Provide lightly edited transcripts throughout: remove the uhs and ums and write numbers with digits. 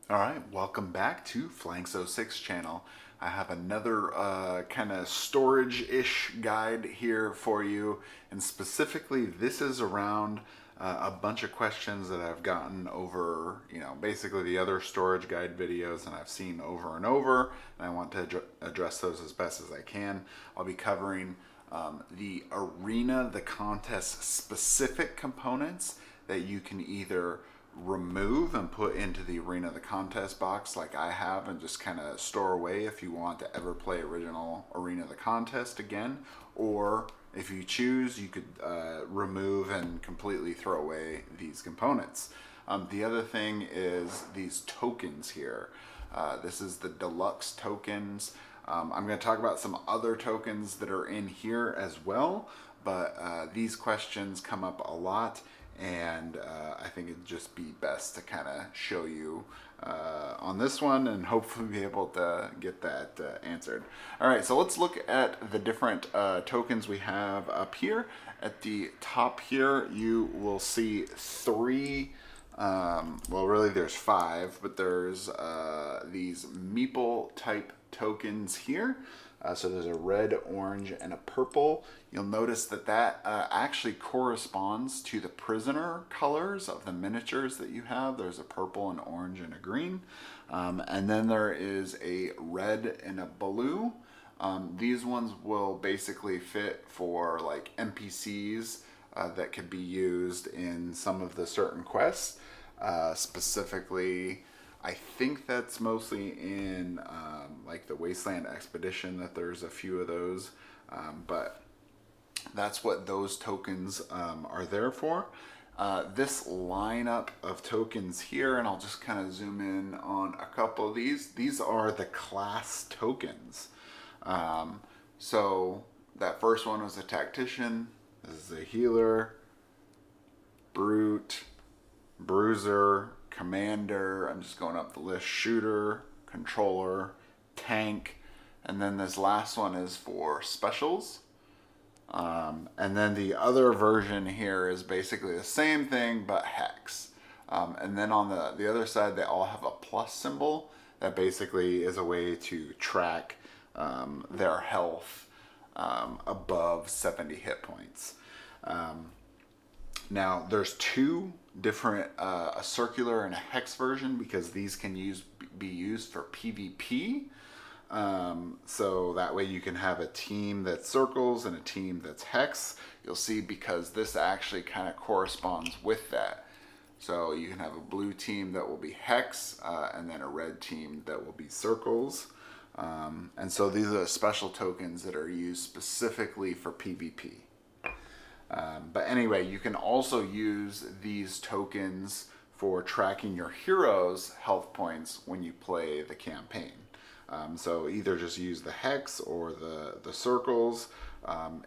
All right, welcome back to Flanks06 channel. I have another kind of storage-ish guide here for you, and specifically this is around a bunch of questions that I've gotten over, basically the other storage guide videos and I've seen over and over, and I want to address those as best as I can. I'll be covering the arena, the contest specific components that you can either remove and put into the arena the contest box like I have and just kind of store away if you want to ever play original arena the contest again, or if you choose you could remove and completely throw away these components. The other thing is these tokens here. This is the deluxe tokens. I'm going to talk about some other tokens that are in here as well, but these questions come up a lot, and I think it'd just be best to kind of show you on this one and hopefully be able to get that answered. All right, so let's look at the different tokens we have up here. At the top here, you will see three, well really there's five, but there's these meeple type tokens here. So there's a red, orange, and a purple. You'll notice that actually corresponds to the prisoner colors of the miniatures that you have. There's a purple, an orange, and a green. And then there is a red and a blue. These ones will basically fit for like NPCs that could be used in some of the certain quests. Specifically, I think that's mostly in like the Wasteland Expedition that there's a few of those, but that's what those tokens are there for. This lineup of tokens here, and I'll just kind of zoom in on a couple of these. These are the class tokens. So that first one was a tactician. This is a healer, brute, bruiser, commander. I'm just going up the list. Shooter, controller, tank, and then this last one is for specials. And then the other version here is basically the same thing but hex. And then on the other side, they all have a plus symbol that basically is a way to track their health above 70 hit points. Now there's two different, a circular and a hex version, because these can be used for PvP. So that way you can have a team that's circles and a team that's hex. You'll see, because this actually kind of corresponds with that. So you can have a blue team that will be hex, and then a red team that will be circles. And so these are the special tokens that are used specifically for PvP. But anyway, you can also use these tokens for tracking your hero's health points when you play the campaign. So either just use the hex or the circles.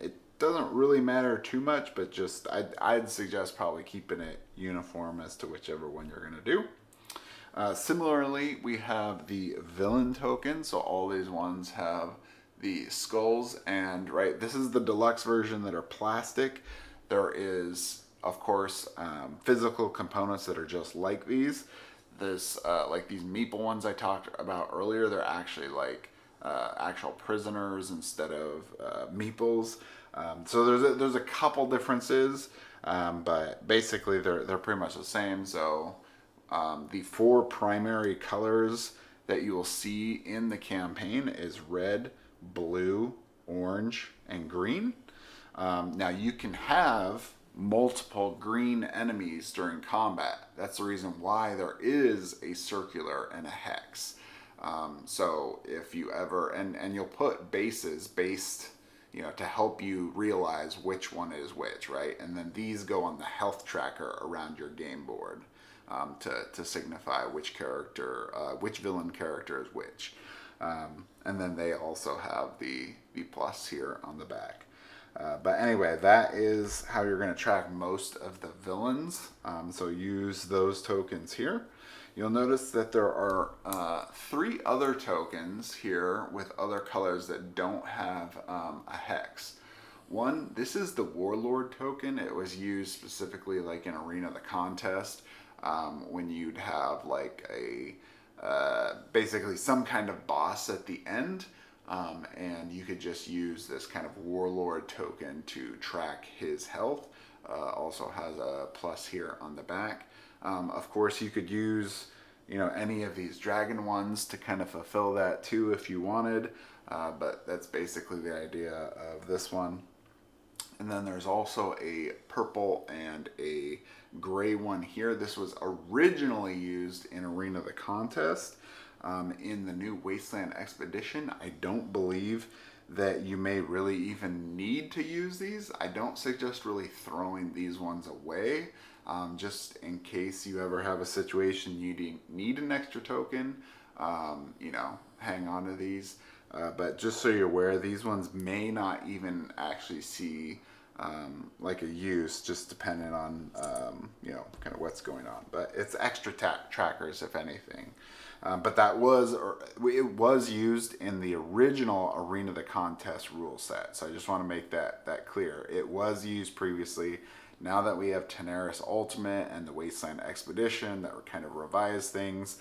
It doesn't really matter too much, but just I'd suggest probably keeping it uniform as to whichever one you're going to do. Similarly, we have the villain token. So all these ones have the skulls, and right, this is the deluxe version that are plastic. There is, of course, physical components that are just like these. This, like these meeple ones I talked about earlier, they're actually like actual prisoners instead of meeples. So there's a couple differences, but basically they're pretty much the same. So the four primary colors that you will see in the campaign is red, blue, orange, and green. Now you can have multiple green enemies during combat. That's the reason why there is a circular and a hex. So if you ever, and you'll put bases based, to help you realize which one is which, right? And then these go on the health tracker around your game board to signify which character, which villain character is which. And then they also have the plus here on the back. But anyway, that is how you're going to track most of the villains. So use those tokens here. You'll notice that there are three other tokens here with other colors that don't have a hex. One, this is the Warlord token. It was used specifically like in Arena the Contest, when you'd have like basically some kind of boss at the end. And you could just use this kind of warlord token to track his health. Also has a plus here on the back. Of course, you could use, any of these dragon ones to kind of fulfill that too if you wanted. But that's basically the idea of this one. And then there's also a purple and a gray one here. This was originally used in Arena of the Contest. In the new Wasteland Expedition, I don't believe that you may really even need to use these. I don't suggest really throwing these ones away, just in case you ever have a situation you need an extra token. Hang on to these. But just so you're aware, these ones may not even actually see like a use, just depending on kind of what's going on. But it's extra trackers, if anything. But it was used in the original Arena of the Contest rule set. So I just want to make that clear. It was used previously. Now that we have Tanares Ultimate and the Wasteland Expedition that were kind of revised things,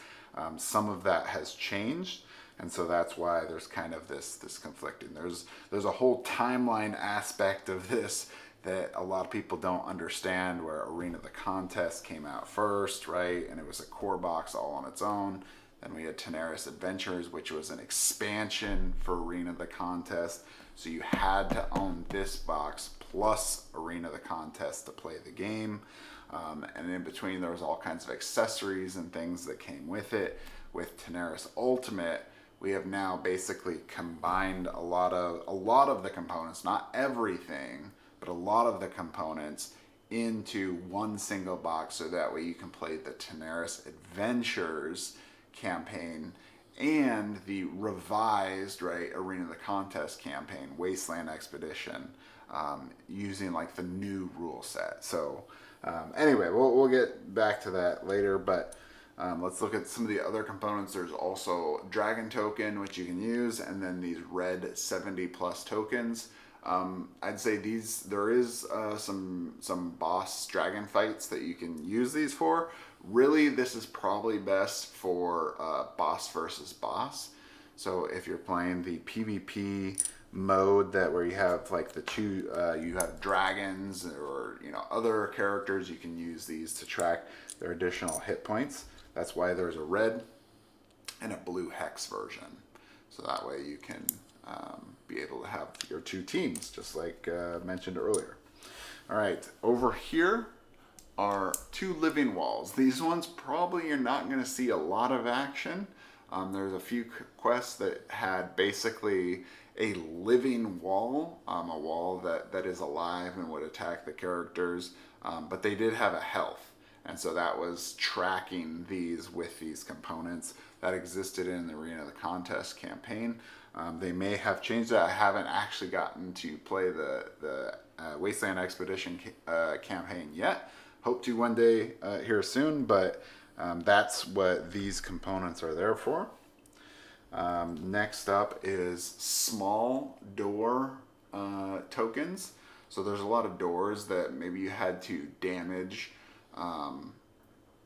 some of that has changed. And so that's why there's kind of this conflicting. There's a whole timeline aspect of this that a lot of people don't understand, where Arena of the Contest came out first, right? And it was a core box all on its own. Then we had Tanares Adventures, which was an expansion for Arena of the Contest. So you had to own this box plus Arena of the Contest to play the game. And in between, there was all kinds of accessories and things that came with it. With Tanares Ultimate, we have now basically combined a lot of the components, not everything, but a lot of the components into one single box, so that way you can play the Tanares Adventures campaign and the revised, right, Arena of the Contest campaign, Wasteland Expedition, using like the new rule set. So anyway, we'll get back to that later, but let's look at some of the other components. There's also Dragon Token, which you can use, and then these red 70 plus tokens. I'd say there is some boss dragon fights that you can use these for. Really, this is probably best for boss versus boss. So if you're playing the PvP mode where you have like you have dragons or other characters, you can use these to track their additional hit points. That's why there's a red and a blue hex version. So that way you can be able to have your two teams, just like mentioned earlier. All right, over here are two living walls. These ones probably you're not going to see a lot of action. There's a few quests that had basically a living wall, a wall that is alive and would attack the characters, but they did have a health. And so that was tracking these with these components that existed in the Arena of the Contest campaign. They may have changed that. I haven't actually gotten to play the Wasteland Expedition campaign yet. Hope to one day here soon, but that's what these components are there for. Next up is small door tokens. So there's a lot of doors that maybe you had to damage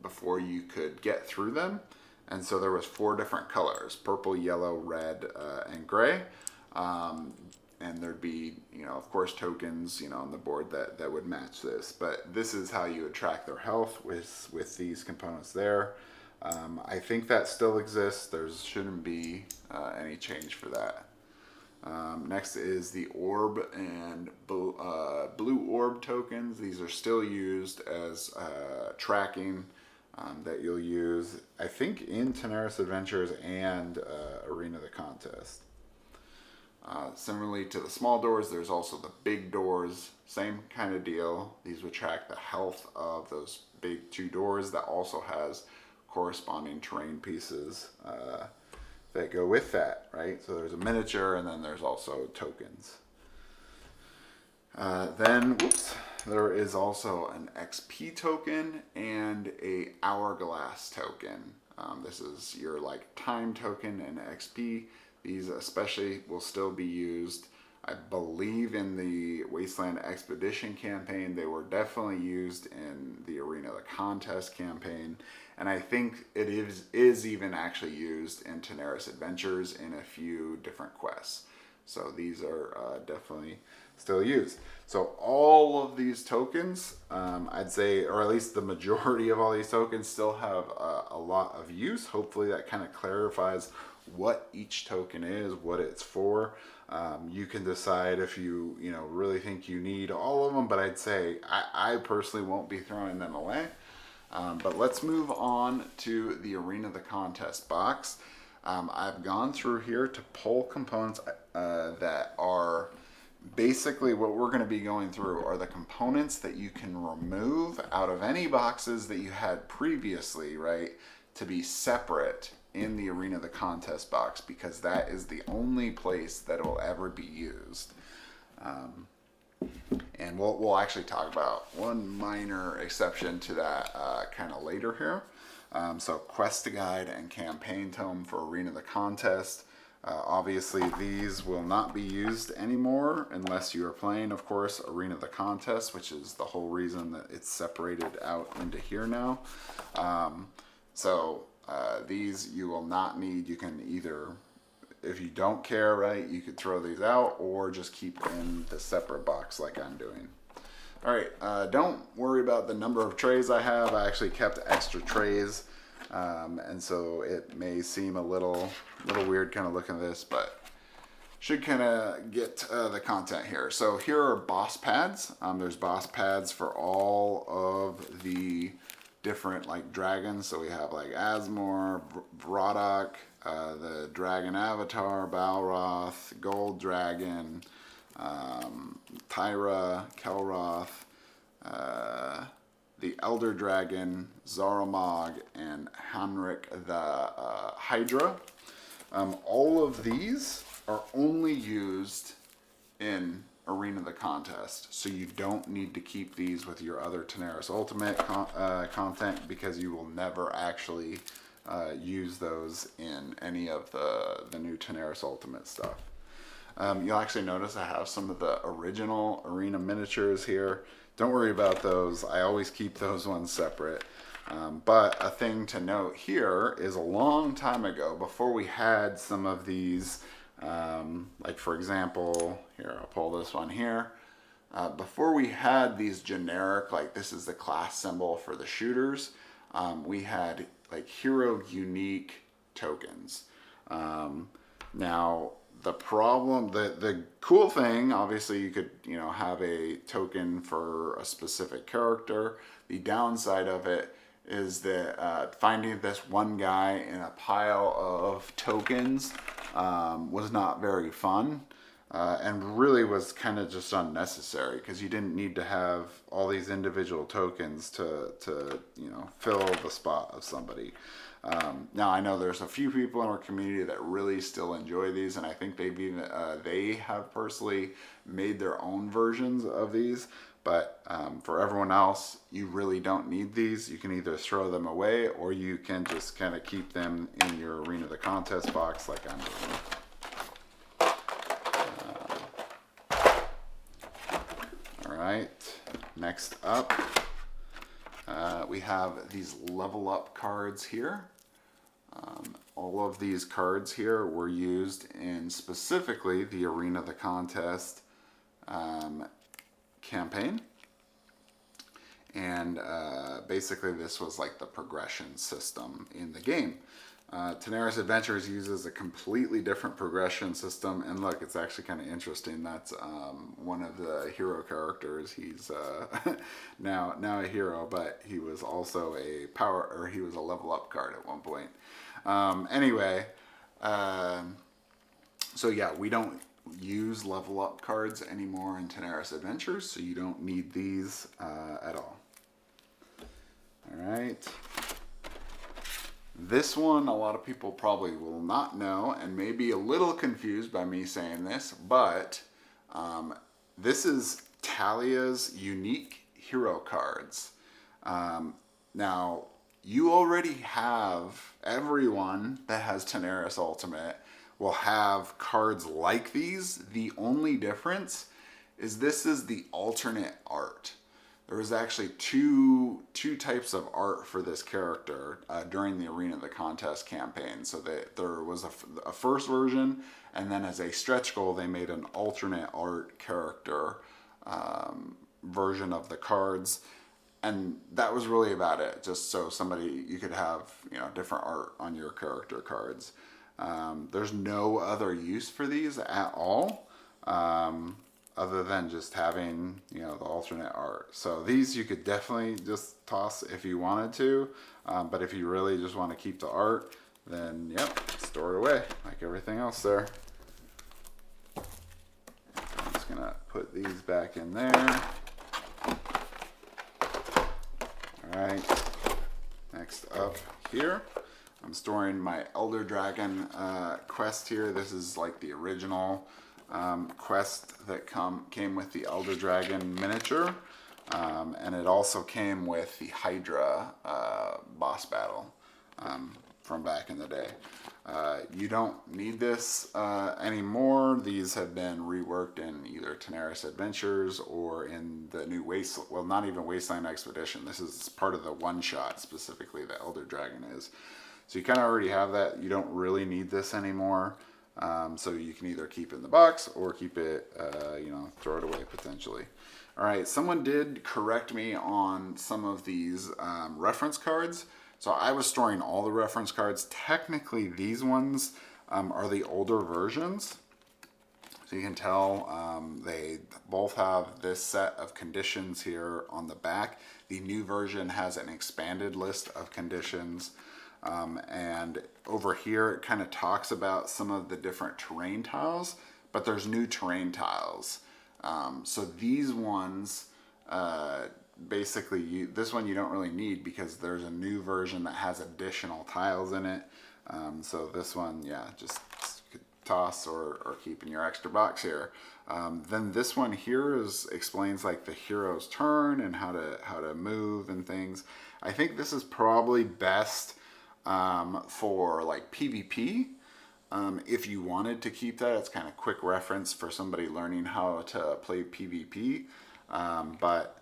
before you could get through them. And so there was 4 different colors: purple, yellow, red, and gray. And there'd be, of course, tokens, on the board that would match this. But this is how you would track their health with these components there. I think that still exists. There shouldn't be any change for that. Next is the orb and blue orb tokens. These are still used as tracking that you'll use, I think, in Tanares Adventures and Arena of the Contest. Similarly to the small doors, there's also the big doors. Same kind of deal. These would track the health of those big 2 doors. That also has corresponding terrain pieces that go with that, right? So there's a miniature, and then there's also tokens. There is also an XP token and a hourglass token. This is your time token and XP. These especially will still be used I believe in the Wasteland Expedition campaign. They were definitely used in the Arena of the Contest campaign. And I think it is even actually used in Tanares Adventures in a few different quests. So these are definitely still used. So all of these tokens, I'd say, or at least the majority of all these tokens still have a lot of use. Hopefully that kind of clarifies what each token is, what it's for. You can decide if you really think you need all of them, but I'd say I personally won't be throwing them away. But let's move on to the Arena of the Contest box. I've gone through here to pull components that are basically what we're going to be going through are the components that you can remove out of any boxes that you had previously, right, to be separate in the Arena of the Contest box, because that is the only place that it will ever be used. And we'll actually talk about one minor exception to that kind of later here. So Quest Guide and Campaign Tome for Arena of the Contest. Obviously these will not be used anymore unless you are playing, of course, Arena of the Contest, which is the whole reason that it's separated out into here now. These you will not need. You can either, if you don't care, right, you could throw these out or just keep in the separate box like I'm doing. All right, don't worry about the number of trays I have. I actually kept extra trays, and so it may seem a little weird kind of looking at this, but should kind of get the content here. So here are boss pads. There's boss pads for all of the different like dragons. So we have like Asmor, Vrodok, the Dragon Avatar, Balroth, Gold Dragon, Tyra, Kelroth, the Elder Dragon, Zaramog, and Hanrik the Hydra. All of these are only used in Arena of the Contest, so you don't need to keep these with your other Tanares Ultimate content, because you will never actually use those in any of the new Tanares Ultimate stuff. You'll actually notice I have some of the original Arena miniatures here. Don't worry about those. I always keep those ones separate. But a thing to note here is a long time ago, before we had some of these, like for example, here, I'll pull this one here. Before we had these generic, like this is the class symbol for the shooters, we had like hero unique tokens. Now, the problem, the cool thing, obviously you could, have a token for a specific character. The downside of it is that finding this one guy in a pile of tokens was not very fun, and really was kind of just unnecessary, because you didn't need to have all these individual tokens to fill the spot of somebody. Now I know there's a few people in our community that really still enjoy these, and I think they have personally made their own versions of these. But for everyone else, you really don't need these. You can either throw them away, or you can just kind of keep them in your Arena of the Contest box like I'm doing. All right, next up, we have these level up cards here. All of these cards here were used in specifically the Arena of the Contest campaign, and basically this was like the progression system in the game. Tanares Adventures uses a completely different progression system, and look, it's actually kind of interesting. That's one of the hero characters. He's now a hero, but he was also he was a level up card at one point. Anyway, so yeah, we don't use level up cards anymore in Tanares Adventures, so you don't need these at all. All right. This one, a lot of people probably will not know and may be a little confused by me saying this, but this is Talia's unique hero cards. Now, you already have, everyone that has Tanares Ultimate will have cards like these. The only difference is this is the alternate art. There was actually two types of art for this character during the Arena of the Contest campaign. So there was a first version, and then as a stretch goal, they made an alternate art character version of the cards. And that was really about it. Just so you could have, different art on your character cards. There's no other use for these at all. Other than just having, the alternate art. So these you could definitely just toss if you wanted to, but if you really just want to keep the art, then yep, store it away like everything else there. I'm just gonna put these back in there. All right, next up here, I'm storing my Elder Dragon quest here. This is like the original quest that came with the Elder Dragon miniature, and it also came with the Hydra boss battle from back in the day. You don't need this anymore. These have been reworked in either Tanares Adventures or in the new not even Wasteland Expedition. This is part of the one-shot, specifically the Elder Dragon is. So you kind of already have that. You don't really need this anymore. So you can either keep it in the box or keep it, throw it away potentially. All right, someone did correct me on some of these reference cards. So I was storing all the reference cards. Technically, these ones are the older versions. So you can tell they both have this set of conditions here on the back. The new version has an expanded list of conditions. And over here it kind of talks about some of the different terrain tiles, but there's new terrain tiles. So these ones, basically this one you don't really need because there's a new version that has additional tiles in it. So this one, yeah, just toss or keep in your extra box here. Then this one here explains like the hero's turn and how to move and things. I think this is probably best for like PvP. If you wanted to keep that, it's kind of quick reference for somebody learning how to play PvP. But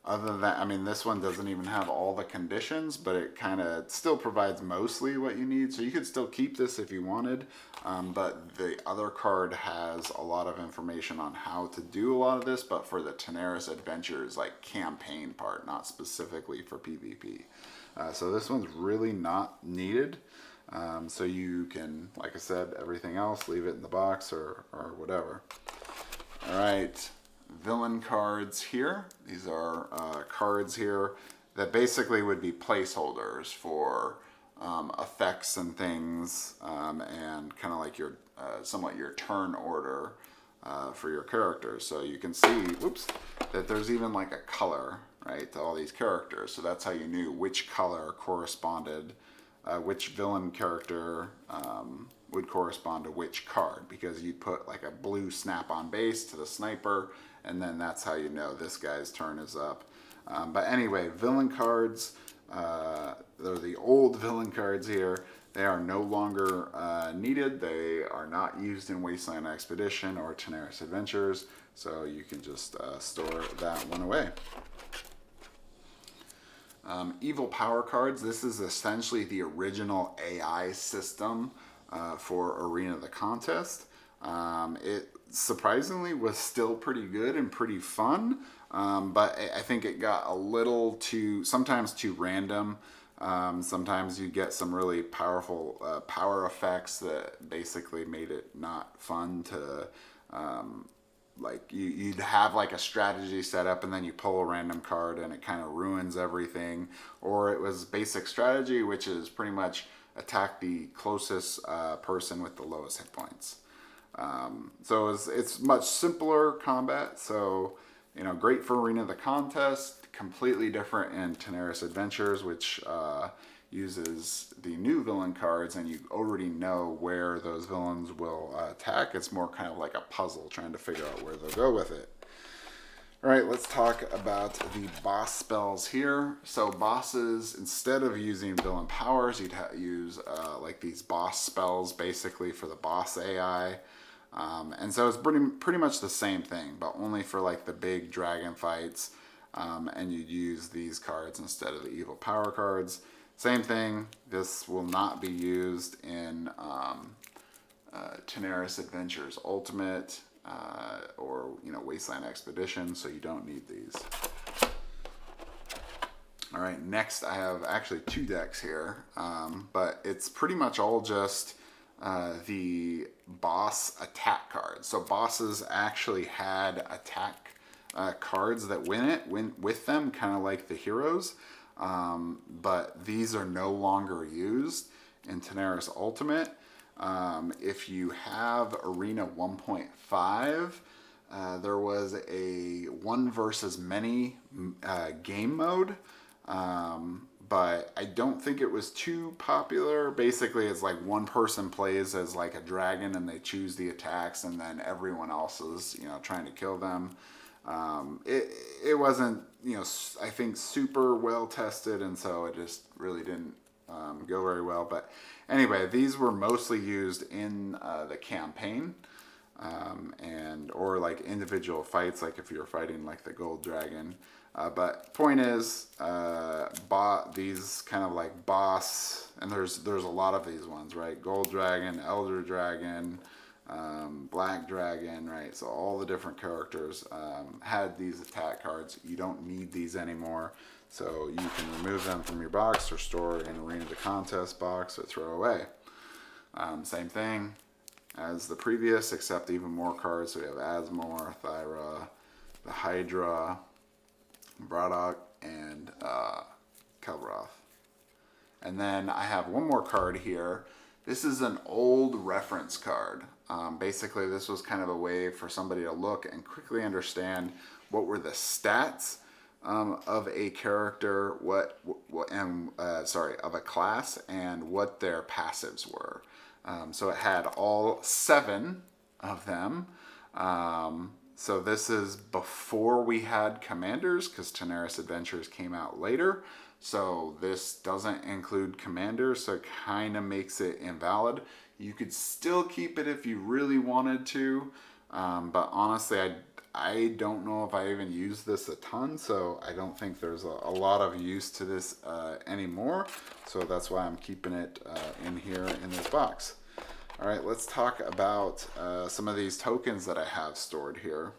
other than that, I mean, this one doesn't even have all the conditions, but it kind of still provides mostly what you need. So you could still keep this if you wanted. But the other card has a lot of information on how to do a lot of this, but for the Tanares Adventures, like campaign part, not specifically for PvP. So this one's really not needed. So you can, like I said, everything else, leave it in the box or whatever. All right, villain cards here. These are cards here that basically would be placeholders for effects and things, and kind of like your somewhat your turn order for your characters. So you can see, that there's even like a color, right, to all these characters. So that's how you knew which color corresponded, which villain character would correspond to which card, because you put like a blue snap-on base to the sniper, and then that's how you know this guy's turn is up. But anyway, villain cards, they're the old villain cards here. They are no longer needed. They are not used in Wasteland Expedition or Tanares Adventures, so you can just store that one away. Evil power cards. This is essentially the original AI system for Arena of the Contest. It surprisingly was still pretty good and pretty fun, but I think it got a little sometimes too random. Sometimes you get some really powerful power effects that basically made it not fun to, like you'd have like a strategy set up and then you pull a random card and it kind of ruins everything. Or it was basic strategy, which is pretty much attack the closest person with the lowest hit points. So it's much simpler combat. So, great for Arena of the Contest, completely different in Tanares Adventures, which uses the new villain cards, and you already know where those villains will attack. It's more kind of like a puzzle, trying to figure out where they'll go with it. All right, let's talk about the boss spells here. So bosses, instead of using villain powers, you'd use like these boss spells basically for the boss AI. And so it's pretty much the same thing, but only for like the big dragon fights. And you'd use these cards instead of the evil power cards. Same thing. This will not be used in Tanares Adventures Ultimate or Wasteland Expedition, so you don't need these. All right, next I have actually two decks here, but it's pretty much all just the boss attack cards. So bosses actually had attack cards that went with them, kind of like the heroes, but these are no longer used in Tanares Ultimate. If you have Arena 1.5, there was a 1 versus many game mode, but I don't think it was too popular. Basically, it's like one person plays as like a dragon and they choose the attacks, and then everyone else is trying to kill them. It wasn't I think super well tested, and so it just really didn't go very well. But anyway, these were mostly used in the campaign, or like individual fights, like if you're fighting like the gold dragon. But point is, these kind of like boss, and there's a lot of these ones, right? Gold dragon, elder dragon, black dragon, right? So all the different characters had these attack cards. You don't need these anymore, so you can remove them from your box or store in Arena of the Contest box or throw away. Same thing as the previous, except even more cards. So we have Asmore, Thyra, the Hydra, Braddock, and Kelroth. And then I have one more card here. This is an old reference card. Basically, this was kind of a way for somebody to look and quickly understand what were the stats of a character, of a class, and what their passives were. So it had all 7 of them. So this is before we had commanders, because Tanares Adventures came out later. So this doesn't include commanders, so it kind of makes it invalid. You could still keep it if you really wanted to, but honestly, I don't know if I even use this a ton, so I don't think there's a lot of use to this anymore. So that's why I'm keeping it in here in this box. All right, let's talk about some of these tokens that I have stored here.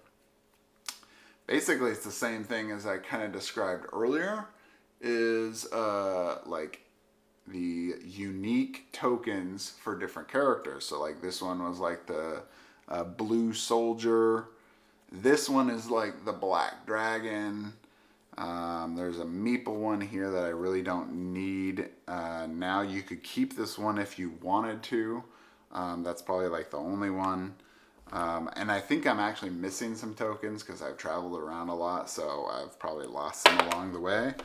Basically, it's the same thing as I kind of described earlier, is like the unique tokens for different characters. So like this one was like the blue soldier. This one is like the black dragon. There's a meeple one here that I really don't need. Now you could keep this one if you wanted to. That's probably like the only one. And I think I'm actually missing some tokens because I've traveled around a lot, so I've probably lost some along the way.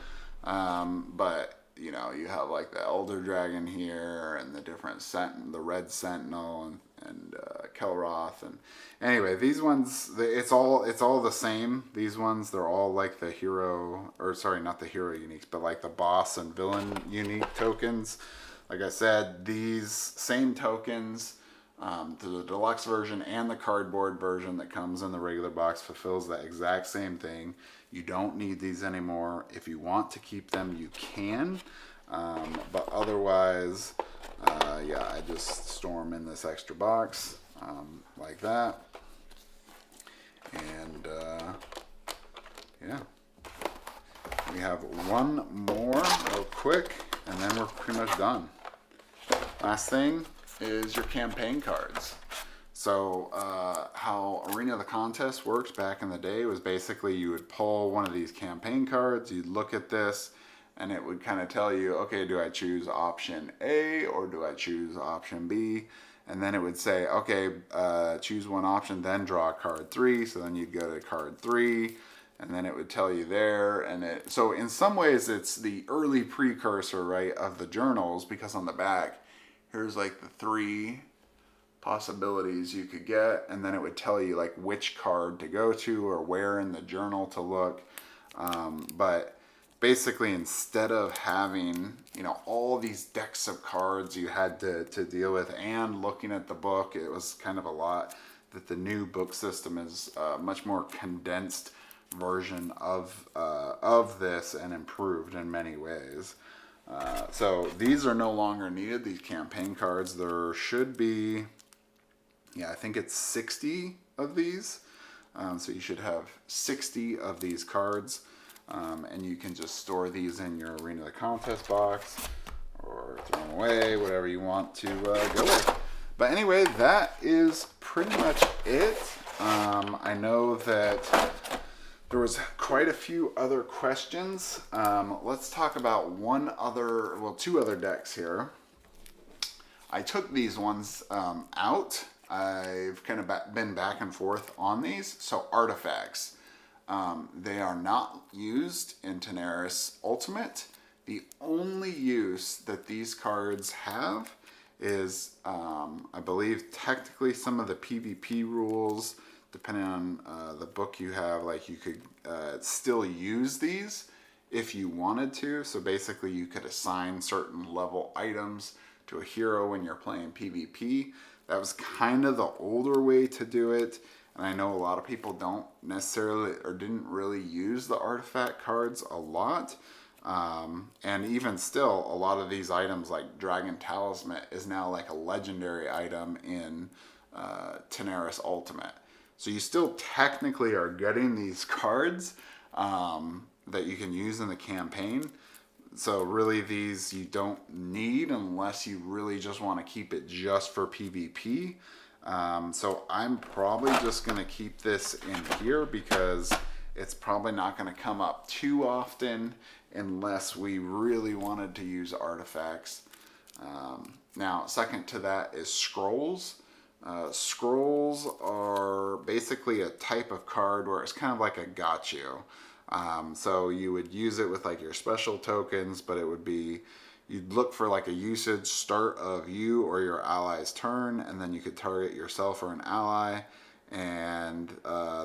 But you have like the elder dragon here and the different the red sentinel and Kelroth, and anyway, these ones, it's all the same. These ones, they're all like the hero, or sorry, not the hero uniques, but like the boss and villain unique tokens. Like I said, these same tokens, the deluxe version and the cardboard version that comes in the regular box fulfills that exact same thing. You don't need these anymore. If you want to keep them, you can, but otherwise, yeah, I just store them in this extra box like that, and yeah, we have one more real quick, and then we're pretty much done. Last thing is your campaign cards. So how Arena of the Contest works back in the day was basically you would pull one of these campaign cards, you'd look at this, and it would kind of tell you, okay, do I choose option A or do I choose option B? And then it would say, okay, choose one option, then draw card 3. So then you'd go to card 3, and then it would tell you there. And so in some ways, it's the early precursor, right, of the journals, because on the back, here's like the 3 possibilities you could get, and then it would tell you like which card to go to or where in the journal to look. But basically, instead of having, you know, all these decks of cards you had to deal with and looking at the book, it was kind of a lot. That the new book system is a much more condensed version of this and improved in many ways. So these are no longer needed, these campaign cards. There should be, yeah, I think it's 60 of these. So you should have 60 of these cards. And you can just store these in your Arena of the Contest box or throw them away, whatever you want to go with. But anyway, that is pretty much it. I know that there was quite a few other questions. Let's talk about two other decks here. I took these ones out. I've kind of been back and forth on these. So artifacts. They are not used in Tanares Ultimate. The only use that these cards have is, I believe, technically some of the PvP rules, depending on the book you have, like you could still use these if you wanted to. So basically you could assign certain level items to a hero when you're playing PvP. That was kind of the older way to do it. And I know a lot of people don't necessarily or didn't really use the artifact cards a lot. And even still, a lot of these items like Dragon Talisman is now like a legendary item in Tanares Ultimate. So you still technically are getting these cards that you can use in the campaign. So really these you don't need unless you really just want to keep it just for PvP. So I'm probably just going to keep this in here because it's probably not going to come up too often unless we really wanted to use artifacts. Now, second to that is scrolls. Scrolls are basically a type of card where it's kind of like a gotcha. So you would use it with like your special tokens, but it would be, you'd look for like a usage start of you or your ally's turn, and then you could target yourself or an ally, and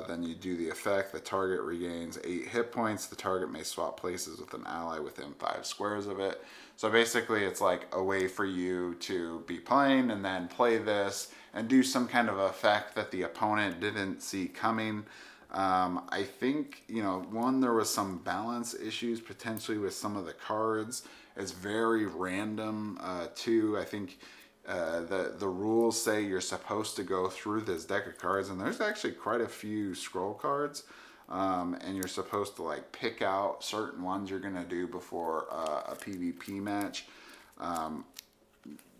then you do the effect. The target regains 8 hit points. The target may swap places with an ally within 5 squares of it. So basically it's like a way for you to be playing and then play this and do some kind of effect that the opponent didn't see coming. I think, you know, there was some balance issues potentially with some of the cards. It's very random, too. I think the rules say you're supposed to go through this deck of cards, and there's actually quite a few scroll cards, and you're supposed to like pick out certain ones you're gonna do before a PvP match.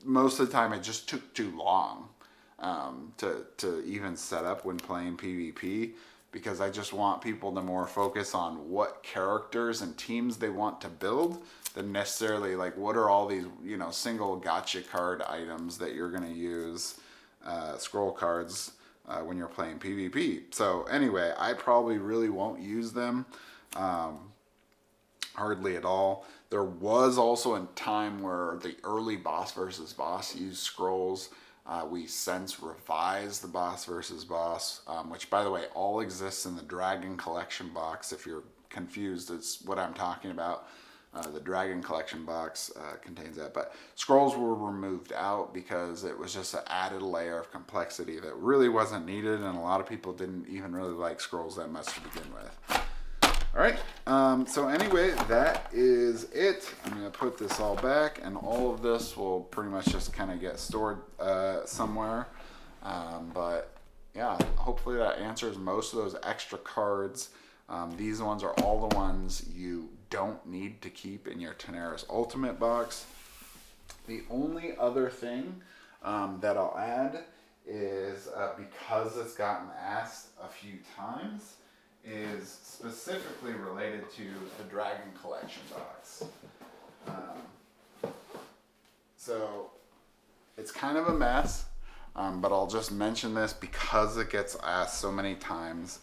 Most of the time, it just took too long to even set up when playing PvP, because I just want people to more focus on what characters and teams they want to build than necessarily like what are all these, you know, single gotcha card items that you're going to use, scroll cards, when you're playing PvP. So anyway, I probably really won't use them hardly at all. There was also a time where the early boss versus boss used scrolls. We since revised the boss versus boss, which by the way all exists in the Dragon Collection box. If you're confused, it's what I'm talking about. The Dragon Collection box contains that, but scrolls were removed out because it was just an added layer of complexity that really wasn't needed, and a lot of people didn't even really like scrolls that much to begin with. All right, so anyway, that is it. I'm going to put this all back, and all of this will pretty much just kind of get stored somewhere. But yeah, hopefully that answers most of those extra cards. These ones are all the ones you don't need to keep in your Tanares Ultimate box. The only other thing that I'll add is, because it's gotten asked a few times, is specifically related to the Dragon Collection box. So it's kind of a mess, but I'll just mention this because it gets asked so many times.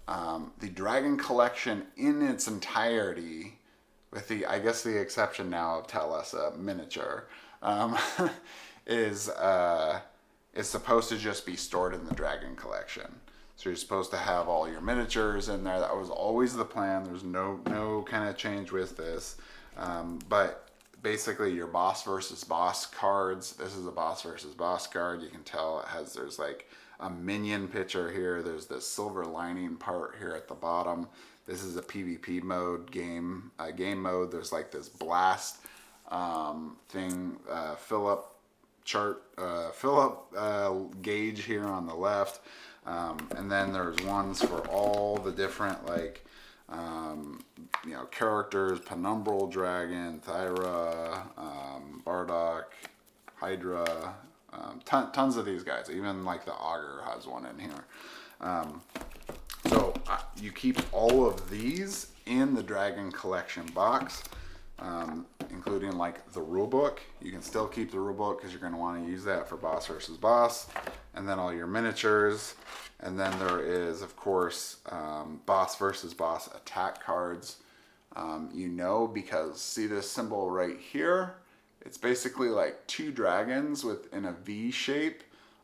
The Dragon Collection in its entirety, with I guess the exception now of Tanares miniature, is is supposed to just be stored in the Dragon Collection. So you're supposed to have all your miniatures in there. That was always the plan. There's no kind of change with this. But basically your boss versus boss cards. This is a boss versus boss card. You can tell there's like a minion picture here. There's this silver lining part here at the bottom. This is a PvP mode game mode. There's like this blast thing, fill up gauge here on the left. And then there's ones for all the different like characters: Penumbral Dragon, Thyra, Bardock, Hydra, tons of these guys. Even like the Augur has one in here. So you keep all of these in the Dragon Collection box, including like the rule book. You can still keep the rule book because you're going to want to use that for boss versus boss, and then all your miniatures. And then there is, of course, boss versus boss attack cards. Because see this symbol right here? It's basically like two dragons in a V shape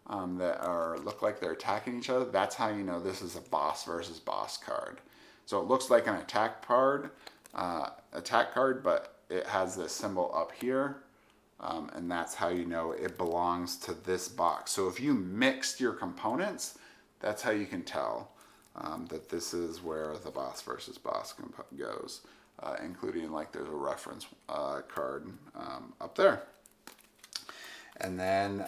that look like they're attacking each other. That's how you know this is a boss versus boss card. So it looks like an attack card, but it has this symbol up here, and that's how you know it belongs to this box. So if you mixed your components, that's how you can tell that this is where the boss versus boss goes, including like there's a reference card up there. And then,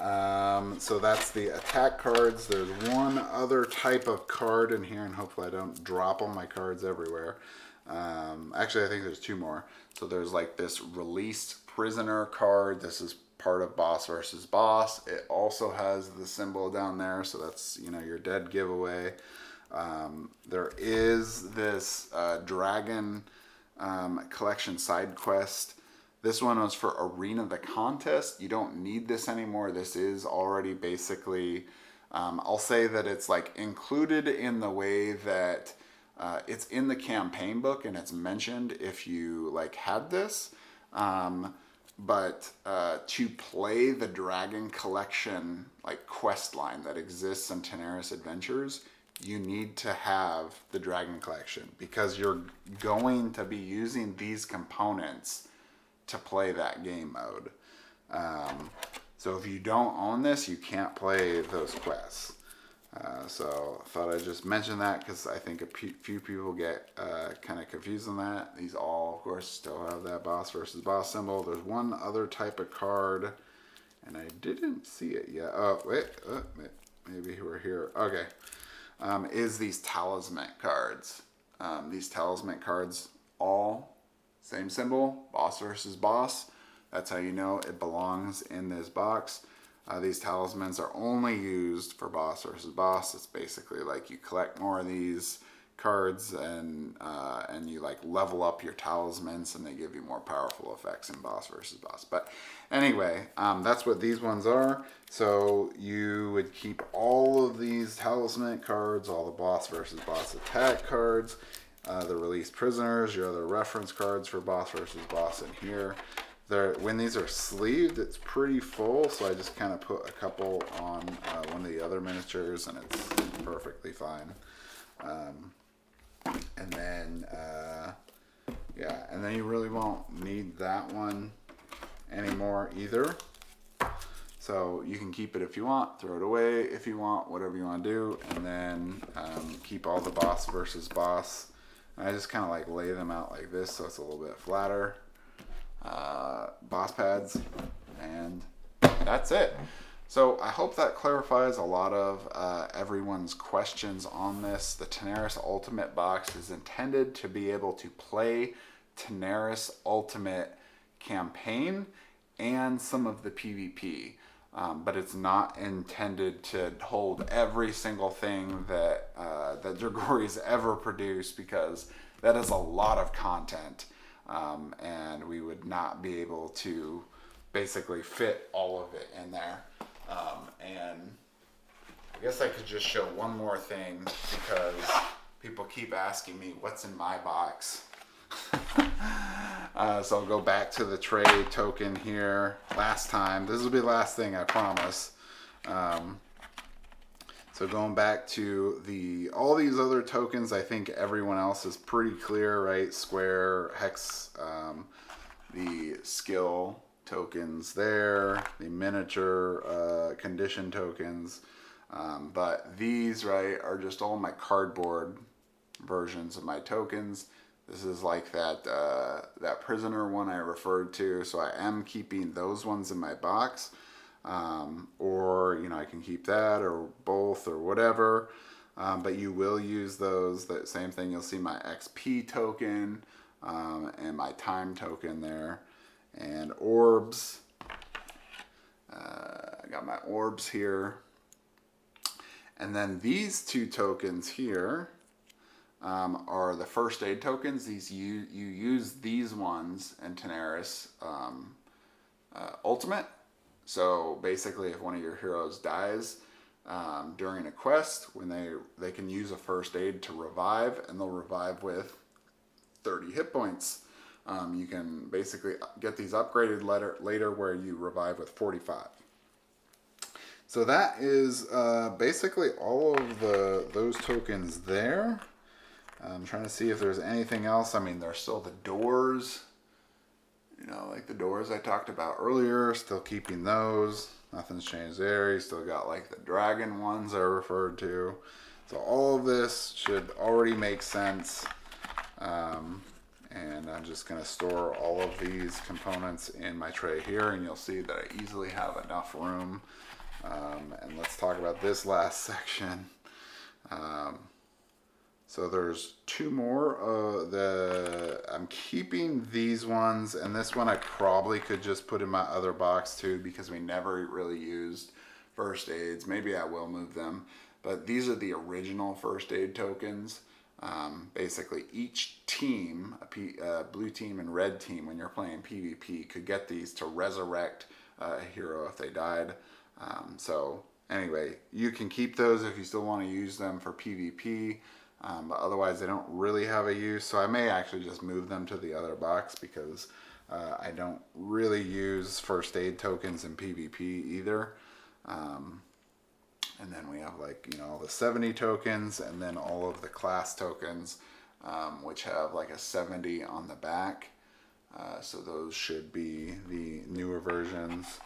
so that's the attack cards. There's one other type of card in here, and hopefully I don't drop all my cards everywhere. Actually, I think there's two more. So there's like this released prisoner card. This is part of boss versus boss. It also has the symbol down there, so that's your dead giveaway. There is this Dragon Collection side quest. This one was for Arena the Contest. You don't need this anymore. This is already basically, I'll say that it's like included in the way that it's in the campaign book and it's mentioned if you like had this. But to play the Dragon Collection like quest line that exists in Tanares Adventures, you need to have the Dragon Collection because you're going to be using these components to play that game mode. So if you don't own this, you can't play those quests. So I thought I'd just mention that because I think a few people get kind of confused on that. These all, of course, still have that boss versus boss symbol. There's one other type of card, and I didn't see it yet. Oh, wait, maybe we're here. Okay, is these talisman cards. These talisman cards, all same symbol, boss versus boss. That's how you know it belongs in this box. These talismans are only used for boss versus boss. It's basically like you collect more of these cards and you like level up your talismans and they give you more powerful effects in boss versus boss. But anyway, that's what these ones are. So you would keep all of these talisman cards, all the boss versus boss attack cards, the released prisoners, your other reference cards for boss versus boss in here. When these are sleeved, it's pretty full, so I just kind of put a couple on one of the other miniatures, and it's perfectly fine. And then you really won't need that one anymore either. So you can keep it if you want, throw it away if you want, whatever you want to do, and then keep all the boss versus boss. And I just kind of like lay them out like this, so it's a little bit flatter. Boss pads, and that's it. So I hope that clarifies a lot of everyone's questions on this. The Tanares Ultimate box is intended to be able to play Tanares Ultimate campaign and some of the PvP, but it's not intended to hold every single thing that Dragori's ever produced, because that is a lot of content. And we would not be able to basically fit all of it in there. And I guess I could just show one more thing because people keep asking me what's in my box. So I'll go back to the trade token here. Last time, this will be the last thing, I promise. So going back to all these other tokens, I think everyone else is pretty clear, right? Square, hex, the skill tokens there, the miniature condition tokens. But these, right, are just all my cardboard versions of my tokens. This is like that prisoner one I referred to, so I am keeping those ones in my box. Or, you know, I can keep that or both or whatever. But you will use those. That same thing, you'll see my XP token and my time token there. And orbs. I got my orbs here. And then these two tokens here are the first aid tokens. These you use these ones in Tanares Ultimate. So basically, if one of your heroes dies during a quest, when they can use a first aid to revive, and they'll revive with 30 hit points. You can basically get these upgraded later where you revive with 45. So that is basically all of those tokens there. I'm trying to see if there's anything else. I mean, there's still the doors. You know, like the doors I talked about earlier, still keeping those. Nothing's changed there. You still got like the dragon ones I referred to. So all of this should already make sense. And I'm just going to store all of these components in my tray here, and you'll see that I easily have enough room. And let's talk about this last section. So there's two more. I'm keeping these ones, and this one I probably could just put in my other box too, because we never really used first aids. Maybe I will move them, but these are the original first aid tokens. Basically, each team, a blue team and red team, when you're playing PvP, could get these to resurrect a hero if they died. So anyway, you can keep those if you still want to use them for PvP. But otherwise they don't really have a use, so I may actually just move them to the other box, because I don't really use first aid tokens in PvP either. And then we have, like, you know, the 70 tokens, and then all of the class tokens, which have like a 70 on the back. So those should be the newer versions.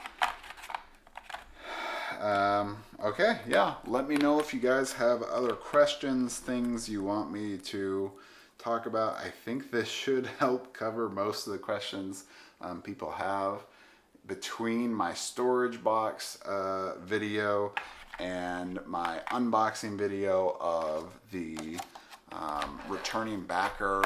Okay, yeah, let me know if you guys have other questions, things you want me to talk about. I think this should help cover most of the questions people have. Between my storage box video and my unboxing video of the returning backer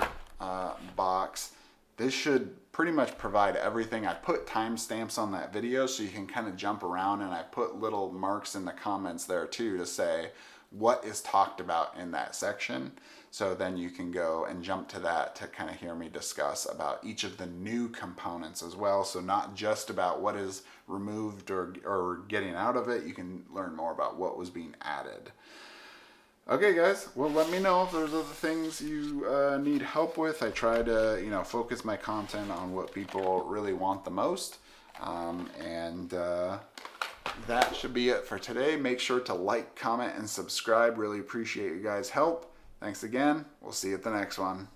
box, this should pretty much provide everything. I put timestamps on that video so you can kind of jump around, and I put little marks in the comments there too to say what is talked about in that section. So then you can go and jump to that to kind of hear me discuss about each of the new components as well. So not just about what is removed or getting out of it, you can learn more about what was being added. Okay, guys, well, let me know if there's other things you need help with. I try to, you know, focus my content on what people really want the most. That should be it for today. Make sure to like, comment, and subscribe. Really appreciate you guys' help. Thanks again. We'll see you at the next one.